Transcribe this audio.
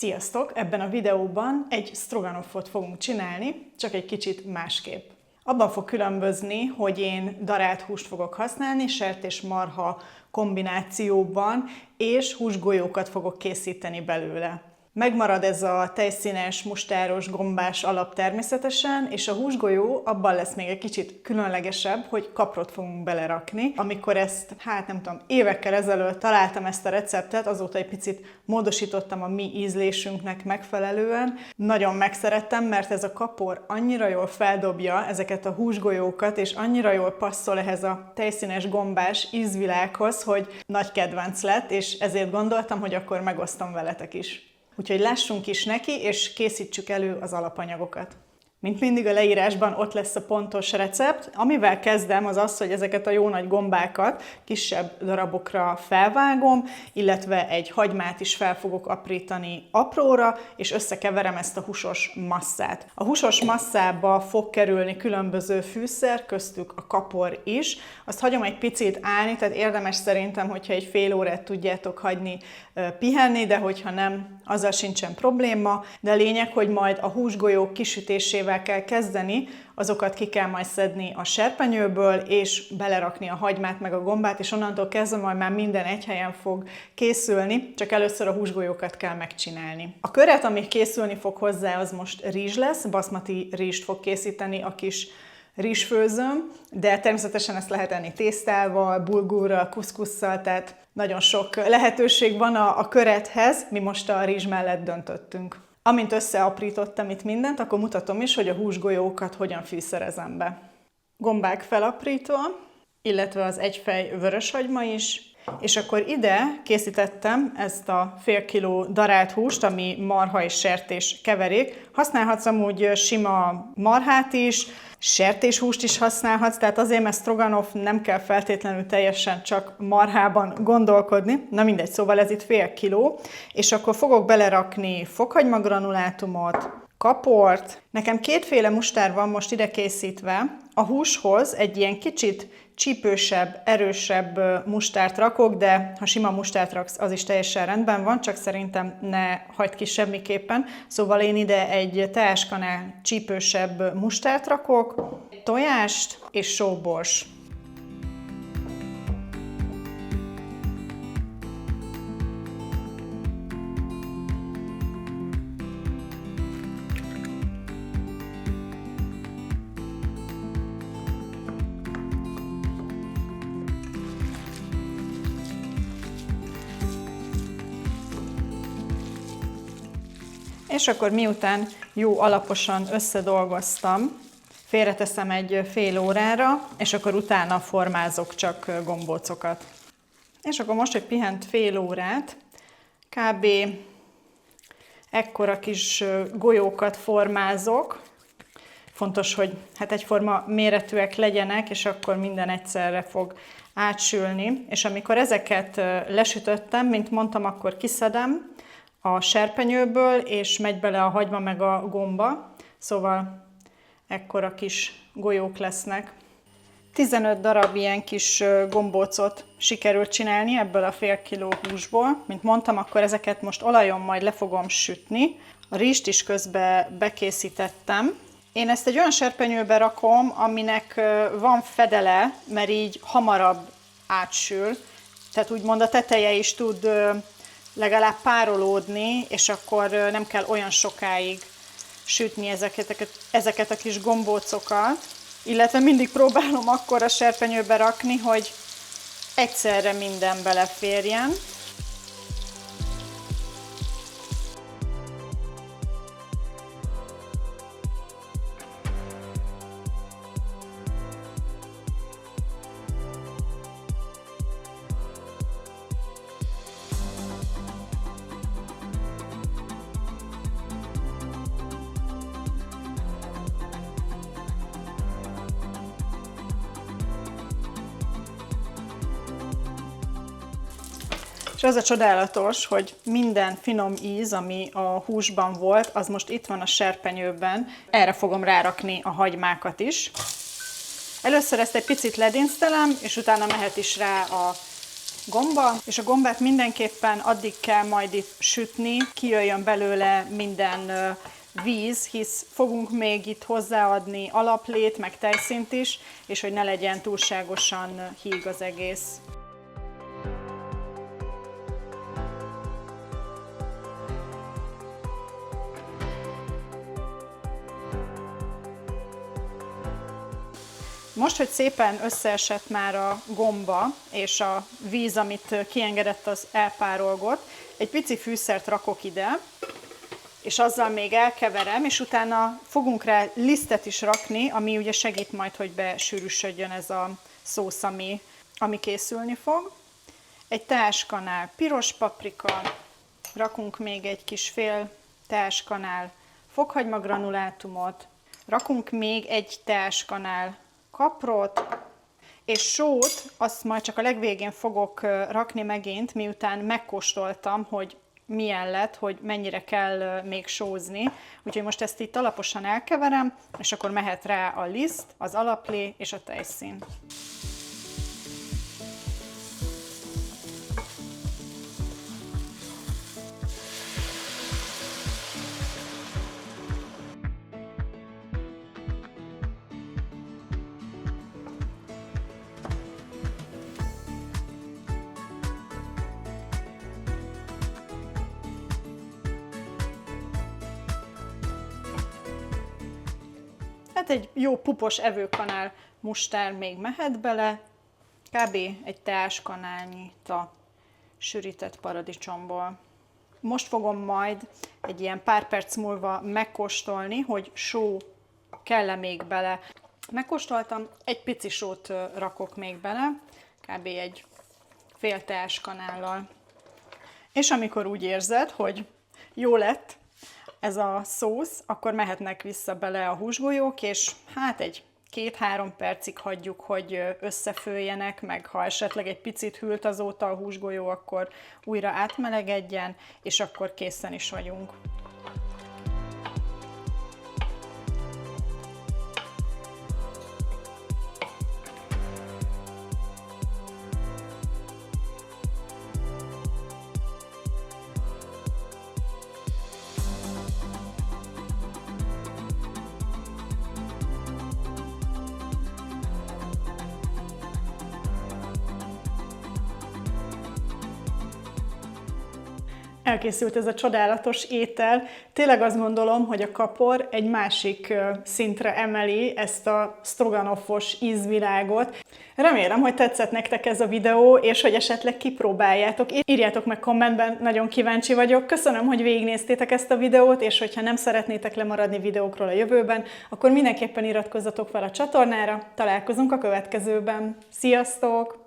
Sziasztok! Ebben a videóban egy stroganoffot fogunk csinálni, csak egy kicsit másképp. Abban fog különbözni, hogy én darált húst fogok használni, sertés-marha kombinációban, és húsgolyókat fogok készíteni belőle. Megmarad ez a tejszínes, mustáros, gombás alap természetesen, és a húsgolyó abban lesz még egy kicsit különlegesebb, hogy kaprot fogunk belerakni. Amikor ezt, nem tudom, évekkel ezelőtt találtam ezt a receptet, azóta egy picit módosítottam a mi ízlésünknek megfelelően. Nagyon megszerettem, mert ez a kapor annyira jól feldobja ezeket a húsgolyókat, és annyira jól passzol ehhez a tejszínes, gombás ízvilághoz, hogy nagy kedvenc lett, és ezért gondoltam, hogy akkor megosztom veletek is. Úgyhogy lássunk is neki, és készítsük elő az alapanyagokat. Mint mindig a leírásban ott lesz a pontos recept. Amivel kezdem, az az, hogy ezeket a jó nagy gombákat kisebb darabokra felvágom, illetve egy hagymát is fel fogok aprítani apróra, és összekeverem ezt a húsos masszát. A húsos masszába fog kerülni különböző fűszer, köztük a kapor is. Azt hagyom egy picit állni, tehát érdemes szerintem, hogyha egy fél órát tudjátok hagyni pihenni, de hogyha nem, azzal sincsen probléma. De a lényeg, hogy majd a húsgolyók kisütésével kell kezdeni, azokat ki kell majd szedni a serpenyőből, és belerakni a hagymát meg a gombát, és onnantól kezdve majd már minden egy helyen fog készülni, csak először a húsgolyókat kell megcsinálni. A köret, ami készülni fog hozzá, az most rizs lesz, baszmati rizst fog készíteni a kis rizsfőzőm, de természetesen ezt lehet enni tésztával, bulgurral, kuszkusszal, tehát nagyon sok lehetőség van a körethez, mi most a rizs mellett döntöttünk. Amint összeaprítottam itt mindent, akkor mutatom is, hogy a húsgolyókat hogyan fűszerezem be. Gombák felaprítva, illetve az egyfej vöröshagyma is, és akkor ide készítettem ezt a fél kiló darált húst, ami marha és sertés keverék. Használhatsz amúgy sima marhát is, sertéshúst is használhatsz, tehát azért, mert stroganoff nem kell feltétlenül teljesen csak marhában gondolkodni. Na mindegy, szóval ez itt fél kiló, és akkor fogok belerakni fokhagymagranulátumot, kaport. Nekem kétféle mustár van most ide készítve. A húshoz egy ilyen kicsit csípősebb, erősebb mustárt rakok, de ha sima mustárt raksz, az is teljesen rendben van, csak szerintem ne hagyd ki semmiképpen. Szóval én ide egy teáskanál csípősebb mustárt rakok, tojást és sóbors. És akkor miután jó alaposan összedolgoztam, félreteszem egy fél órára, és akkor utána formázok csak gombócokat. És akkor most, hogy pihent fél órát, kb. Ekkora kis golyókat formázok. Fontos, hogy egyforma méretűek legyenek, és akkor minden egyszerre fog átsülni. És amikor ezeket lesütöttem, mint mondtam, akkor kiszedem a serpenyőből, és megy bele a hagyma meg a gomba, szóval ekkora kis golyók lesznek. 15 darab ilyen kis gombócot sikerült csinálni ebből a fél kiló húsból. Mint mondtam, akkor ezeket most olajon majd le fogom sütni. A rizst is közben bekészítettem. Én ezt egy olyan serpenyőbe rakom, aminek van fedele, mert így hamarabb átsül. Tehát úgymond a teteje is tud legalább párolódni, és akkor nem kell olyan sokáig sütni ezeket a kis gombócokat. Illetve mindig próbálom akkor a serpenyőbe rakni, hogy egyszerre minden beleférjen. És az a csodálatos, hogy minden finom íz, ami a húsban volt, az most itt van a serpenyőben. Erre fogom rárakni a hagymákat is. Először ezt egy picit ledinsztelem, és utána mehet is rá a gomba, és a gombát mindenképpen addig kell majd itt sütni, kijöjjön belőle minden víz, hisz fogunk még itt hozzáadni alaplét, meg tejszínt is, és hogy ne legyen túlságosan híg az egész. Most, hogy szépen összeesett már a gomba, és a víz, amit kiengedett, az elpárolgott, egy pici fűszert rakok ide, és azzal még elkeverem, és utána fogunk rá lisztet is rakni, ami ugye segít majd, hogy besűrűsödjön ez a szósz, ami készülni fog. Egy teáskanál piros paprika, rakunk még egy kis fél teáskanál fokhagyma granulátumot, rakunk még egy teáskanál kaprot, és sót, azt majd csak a legvégén fogok rakni megint, miután megkóstoltam, hogy milyen lett, hogy mennyire kell még sózni. Úgyhogy most ezt itt alaposan elkeverem, és akkor mehet rá a liszt, az alaplé és a tejszín. Hát egy jó pupos evőkanál mustár még mehet bele, kb. Egy teáskanálnyit a sűrített paradicsomból. Most fogom majd egy ilyen pár perc múlva megkóstolni, hogy só kell-e még bele. Megkóstoltam, egy pici sót rakok még bele, kb. Egy fél teáskanállal. És amikor úgy érzed, hogy jó lett ez a szósz, akkor mehetnek vissza bele a húsgolyók, és hát egy 2-3 percig hagyjuk, hogy összefőjenek, meg ha esetleg egy picit hűlt azóta a húsgolyó, akkor újra átmelegedjen, és akkor készen is vagyunk. Elkészült ez a csodálatos étel. Tényleg azt gondolom, hogy a kapor egy másik szintre emeli ezt a stroganoffos ízvilágot. Remélem, hogy tetszett nektek ez a videó, és hogy esetleg kipróbáljátok. Írjátok meg kommentben, nagyon kíváncsi vagyok. Köszönöm, hogy végignéztétek ezt a videót, és hogyha nem szeretnétek lemaradni videókról a jövőben, akkor mindenképpen iratkozzatok fel a csatornára. Találkozunk a következőben. Sziasztok!